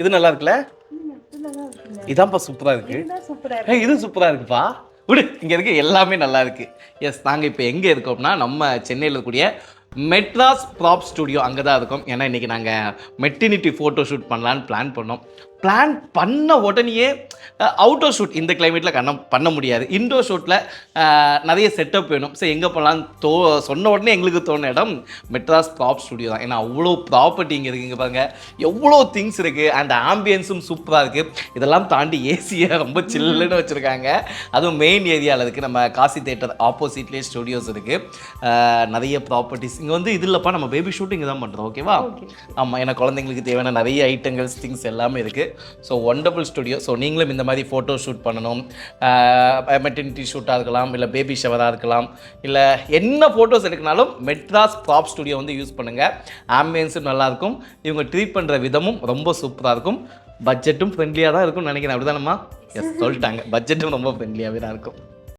இது நல்லா இருக்குல்ல? இதான்ப்பா சூப்பரா இருக்கு. இது சூப்பரா இருக்குப்பா. விடு, இங்க இருக்க எல்லாமே நல்லா இருக்கு. எஸ், நாங்க இப்போ எங்க இருக்கோம்னா நம்ம சென்னையில் இருக்கக்கூடிய மெட்ராஸ் ப்ராப் ஸ்டுடியோ அங்கே தான் இருக்கோம். ஏன்னா இன்றைக்கி நாங்கள் மெட்டர்னிட்டி ஃபோட்டோ ஷூட் பண்ணலான்னு பிளான் பண்ணோம். பிளான் பண்ண உடனேயே அவுட்டோர் ஷூட் இந்த கிளைமேட்டில் பண்ண முடியாது. இன்டோர் ஷூட்டில் நிறைய செட்டப் வேணும். ஸோ எங்கே போகலான்னு சொன்ன உடனே எங்களுக்கு தோணுன இடம் மெட்ராஸ் ப்ராப் ஸ்டுடியோ தான். ஏன்னா அவ்வளோ ப்ராப்பர்ட்டி இங்கே இருக்குது. இங்கே பாருங்கள் எவ்வளோ திங்ஸ் இருக்குது. அண்ட் ஆம்பியன்ஸும் சூப்பராக இருக்குது. இதெல்லாம் தாண்டி ஏசியை ரொம்ப சில்லுன்னு வச்சுருக்காங்க. அதுவும் மெயின் ஏரியாவில் இருக்குது. நம்ம காசி தேட்டர் ஆப்போசிட்லேயே ஸ்டுடியோஸ் இருக்குது. நிறைய ப்ராப்பர்ட்டிஸ் இங்கே வந்து இது இல்லைப்பா, நம்ம பேபி ஷூட் இங்கே தான் பண்ணுறோம். ஓகேவா? ஆமாம், ஏன்னா குழந்தைங்களுக்கு தேவையான நிறைய ஐட்டங்கள்ஸ் திங்ஸ் எல்லாமே இருக்குது. So wonderful studio. ஸோ நீங்களும் இந்த மாதிரி ஃபோட்டோ ஷூட் பண்ணணும், மெட்டர்னிட்டி ஷூட்டாக இருக்கலாம், இல்லை பேபி ஷவராக இருக்கலாம், இல்லை என்ன ஃபோட்டோஸ் எடுக்கினாலும் மெட்ராஸ் ப்ராப் ஸ்டுடியோ வந்து யூஸ் பண்ணுங்கள். ஆம்பியன்ஸும் நல்லாயிருக்கும். இவங்க ட்ரீட் பண்ணுற விதமும் ரொம்ப சூப்பராக இருக்கும். பட்ஜெட்டும் ஃப்ரெண்ட்லியாக தான் இருக்கும்னு நினைக்கிறேன். அப்படி தானம்மா? எஸ், சொல்லிட்டாங்க. பட்ஜெட்டும் ரொம்ப ஃப்ரெண்ட்லியாகவே தான் இருக்கும்.